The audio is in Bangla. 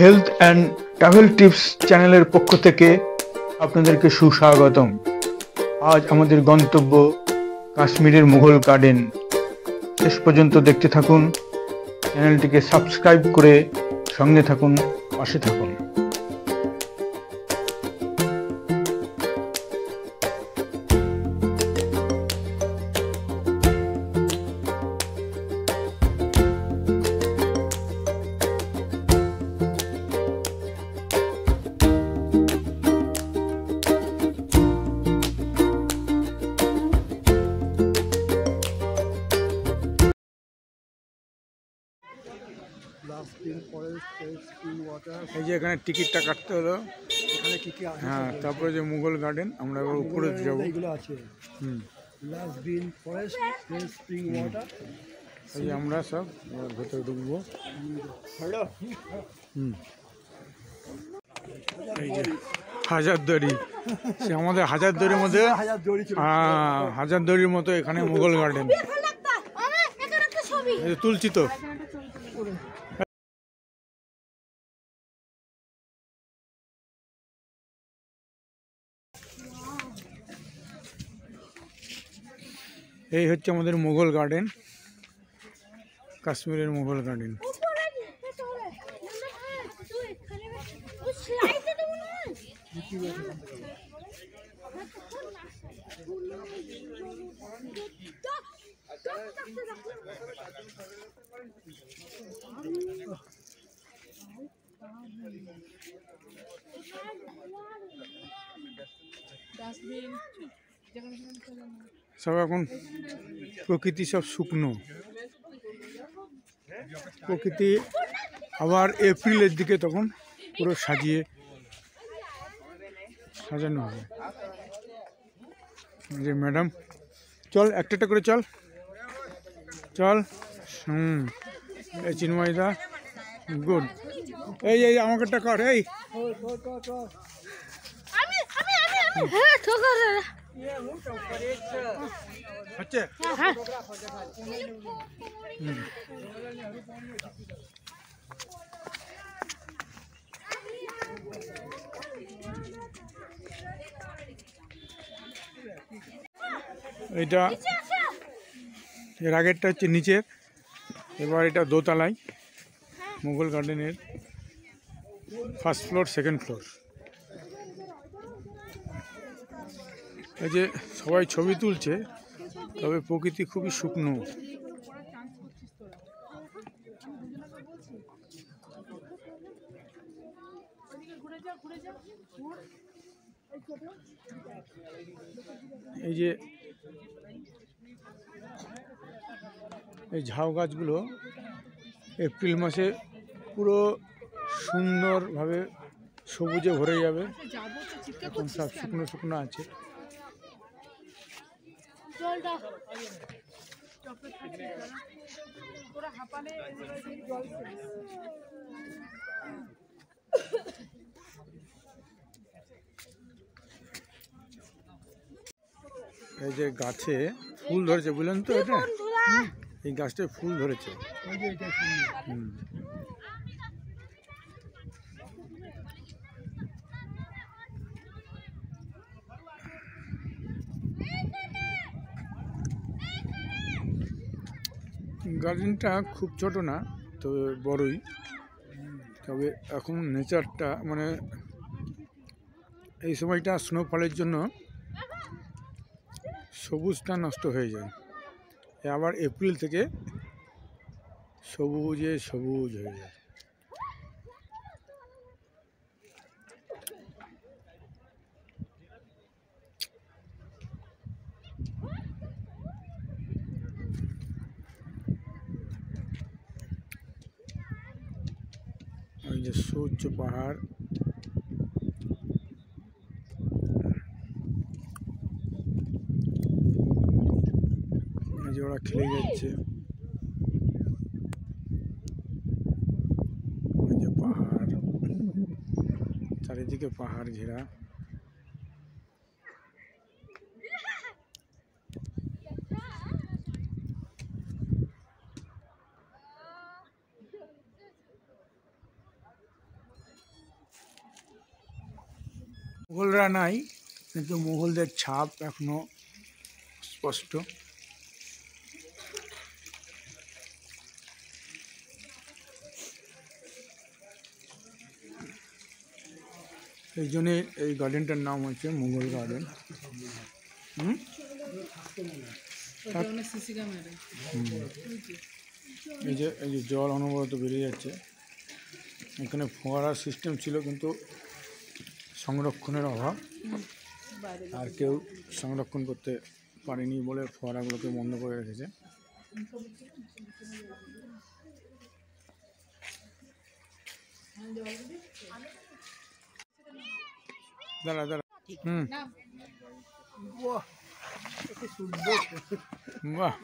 হেলথ অ্যান্ড ট্রাভেল টিপস চ্যানেলের পক্ষ থেকে আপনাদেরকে সুস্বাগতম। আজ আমাদের গন্তব্য কাশ্মীরের মুঘল গার্ডেন। শেষ পর্যন্ত দেখতে থাকুন, চ্যানেলটিকে সাবস্ক্রাইব করে সঙ্গে থাকুন, পাশে থাকুন। এই যে এখানে টিকিটটা কাটতে হলো, এখানে কি কি আছে? হ্যাঁ, তারপরে যে মুঘল গার্ডেন, আমরা এবার উপরে যাবো। এইগুলো আছে, last green forest, spring water. এই যে আমরা সব ভেতরে ঢুকবো। এই যে হাজারদুয়ারি, সে আমাদের হাজারদুয়ারির মধ্যে, হাজারদুয়ারির মতো এখানে মুঘল গার্ডেন। এই যে তুলছি তো। এই হচ্ছে আমাদের মুঘল গার্ডেন, কাশ্মীরের মুঘল গার্ডেন। সব এখন প্রকৃতি সব শুকনো, প্রকৃতি আবার এপ্রিলের দিকে তখন পুরো সাজানো হবে। যে ম্যাডাম, চল একটা একটা করে চল চল। এই চিন্ময়দা, গুড। এই এই আমাকে একটা কর। এই হচ্ছে এটা, এর আগেরটা হচ্ছে নিচের, এবার এটা দোতলায় মুঘল গার্ডেনের ফার্স্ট ফ্লোর, সেকেন্ড ফ্লোর। এই যে সবাই ছবি তুলছে, তবে প্রকৃতি খুবই শুকনো। এই যে এই ঝাউ গাছগুলো এপ্রিল মাসে পুরো সুন্দরভাবে সবুজে ভরে যাবে। এখন সব শুকনো শুকনো আছে। এই যে গাছে ফুল ধরেছে, বুঝলেন তো? এটা এই গাছটায় ফুল ধরেছে। গার্ডেনটা খুব ছোট না, তবে বড়ই। তবে এখন নেচারটা, মানে এই সময়টা স্নোফলের জন্য সবুজটা নষ্ট হয়ে যায়, আবার এপ্রিল থেকে সবুজে সবুজ হয়ে যায়। এই যে সূর্য পাহাড়, এই যে ওরা খেলে যাচ্ছে। এই যে পাহাড়, চারিদিকে পাহাড় ঘেরা। মুঘলরা নাই, কিন্তু মুঘলদের ছাপ এখনো স্পষ্ট। এই জন্যে এই গার্ডেনটার নাম হচ্ছে মুঘল গার্ডেন। এই যে জল অনবরত বেরিয়ে যাচ্ছে। এখানে ফোয়ারার সিস্টেম ছিল, কিন্তু সংরক্ষণের অভাব, আর কেউ সংরক্ষণ করতে পারেনি বলে ফোয়ারাগুলোকে বন্ধ করে রেখেছে। দাঁড়া দাঁড়া। বাহ বাহ।